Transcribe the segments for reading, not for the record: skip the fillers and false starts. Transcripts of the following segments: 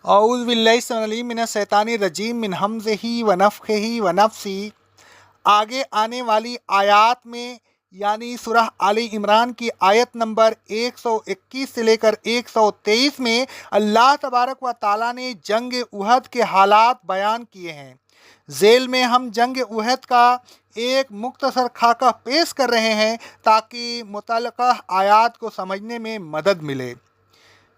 اعوذ باللہ السمیع العلیم من الشیطان الرجیم من ہمزہ ونفخہ ونفسی۔ آگے آنے والی آیات میں یعنی سورہ آل عمران کی آیت نمبر 121 سے لے کر 123 میں اللہ تبارک و تعالیٰ نے جنگ احد کے حالات بیان کیے ہیں۔ ذیل میں ہم جنگ احد کا ایک مختصر خاکہ پیش کر رہے ہیں تاکہ متعلقہ آیات کو سمجھنے میں مدد ملے۔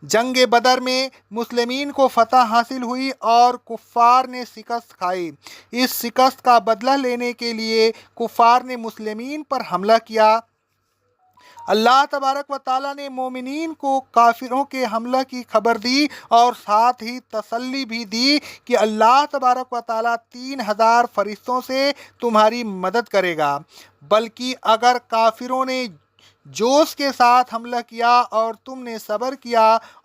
جنگ بدر میں مسلمین کو فتح حاصل ہوئی اور کفار نے شکست کھائی۔ اس شکست کا بدلہ لینے کے لیے کفار نے مسلمین پر حملہ کیا۔ اللہ تبارک و تعالیٰ نے مومنین کو کافروں کے حملہ کی خبر دی اور ساتھ ہی تسلی بھی دی کہ اللہ تبارک و تعالیٰ 3000 فرشتوں سے تمہاری مدد کرے گا، بلکہ اگر کافروں نے جوش کے ساتھ حملہ کیا اور تم نے صبر کیا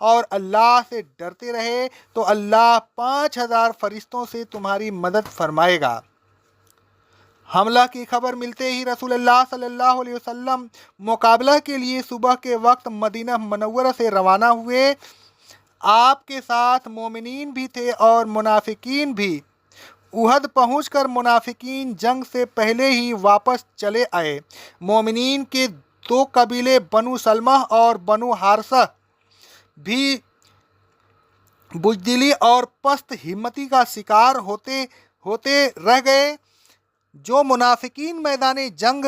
اور اللہ سے ڈرتے رہے تو اللہ 5000 فرشتوں سے تمہاری مدد فرمائے گا۔ حملہ کی خبر ملتے ہی رسول اللہ صلی اللہ علیہ وسلم مقابلہ کے لیے صبح کے وقت مدینہ منورہ سے روانہ ہوئے۔ آپ کے ساتھ مومنین بھی تھے اور منافقین بھی۔ احد پہنچ کر منافقین جنگ سے پہلے ہی واپس چلے آئے۔ مومنین کے دو قبیلے بنو سلمہ اور بنو حارثہ بھی بزدلی اور پست ہمتی کا شکار ہوتے رہ گئے۔ جو منافقین میدان جنگ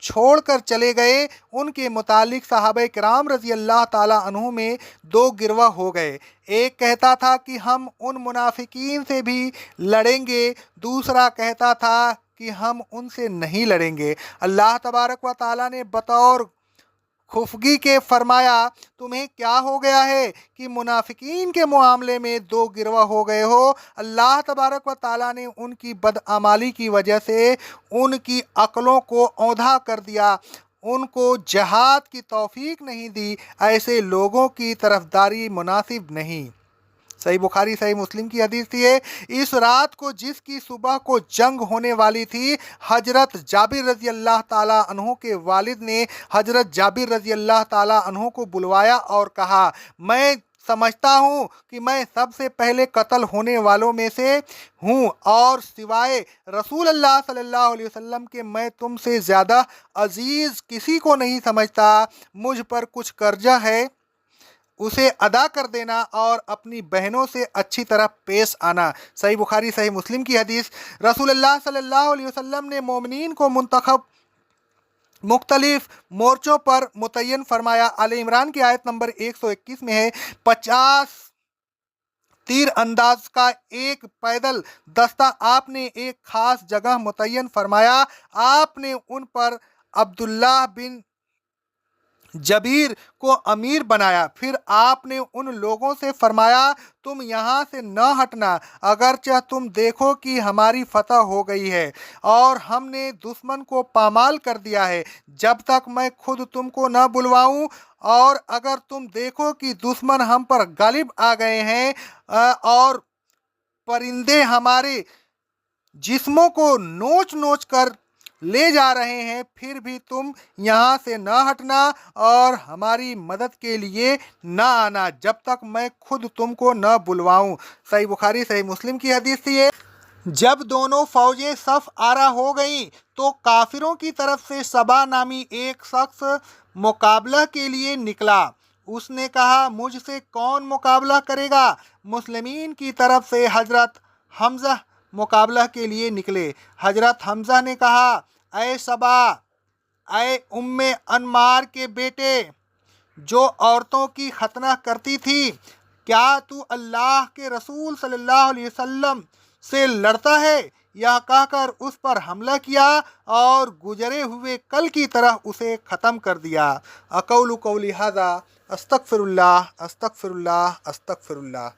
چھوڑ کر چلے گئے ان کے متعلق صحابہ کرام رضی اللہ تعالیٰ عنہ میں دو گروہ ہو گئے۔ ایک کہتا تھا کہ ہم ان منافقین سے بھی لڑیں گے، دوسرا کہتا تھا کہ ہم ان سے نہیں لڑیں گے۔ اللہ تبارک و تعالیٰ نے بطور خفگی کے فرمایا، تمہیں کیا ہو گیا ہے کہ منافقین کے معاملے میں دو گروہ ہو گئے ہو؟ اللہ تبارک و تعالیٰ نے ان کی بدعمالی کی وجہ سے ان کی عقلوں کو اوندھا کر دیا، ان کو جہاد کی توفیق نہیں دی۔ ایسے لوگوں کی طرفداری مناسب نہیں۔ صحیح بخاری صحیح مسلم کی حدیث تھی۔ اس رات کو جس کی صبح کو جنگ ہونے والی تھی، حضرت جابر رضی اللہ تعالیٰ عنہ کے والد نے حضرت جابر رضی اللہ تعالیٰ عنہ کو بلوایا اور کہا، میں سمجھتا ہوں کہ میں سب سے پہلے قتل ہونے والوں میں سے ہوں اور سوائے رسول اللہ صلی اللہ علیہ وسلم کے میں تم سے زیادہ عزیز کسی کو نہیں سمجھتا۔ مجھ پر کچھ قرضہ ہے، اسے ادا کر دینا اور اپنی بہنوں سے اچھی طرح پیش آنا۔ صحیح بخاری صحیح مسلم کی حدیث۔ رسول اللہ صلی اللہ علیہ وسلم نے مومنین کو مختلف مورچوں پر متعین فرمایا۔ آل عمران کی آیت نمبر 121 میں ہے، 50 تیر انداز کا ایک پیدل دستہ آپ نے ایک خاص جگہ متعین فرمایا۔ آپ نے ان پر عبداللہ بن جبیر کو امیر بنایا۔ پھر آپ نے ان لوگوں سے فرمایا، تم یہاں سے نہ ہٹنا اگرچہ تم دیکھو کہ ہماری فتح ہو گئی ہے اور ہم نے دشمن کو پامال کر دیا ہے، جب تک میں خود تم کو نہ بلواؤں، اور اگر تم دیکھو کہ دشمن ہم پر غالب آ گئے ہیں اور پرندے ہمارے جسموں کو نوچ نوچ کر لے جا رہے ہیں، پھر بھی تم یہاں سے نہ ہٹنا اور ہماری مدد کے لیے نہ آنا جب تک میں خود تم کو نہ بلواؤں۔ صحیح بخاری صحیح مسلم کی حدیث تھی۔ جب دونوں فوجیں صف آرا ہو گئیں تو کافروں کی طرف سے صبا نامی ایک شخص مقابلہ کے لیے نکلا۔ اس نے کہا، مجھ سے کون مقابلہ کرے گا؟ مسلمین کی طرف سے حضرت حمزہ مقابلہ کے لیے نکلے۔ حضرت حمزہ نے کہا، اے صبا، اے ام انمار کے بیٹے جو عورتوں کی ختنہ کرتی تھی، کیا تو اللہ کے رسول صلی اللہ علیہ وسلم سے لڑتا ہے؟ یہ کہہ کر اس پر حملہ کیا اور گزرے ہوئے کل کی طرح اسے ختم کر دیا۔ اقول قولی ھذا استغفر اللہ استغفر اللہ استغفر اللہ۔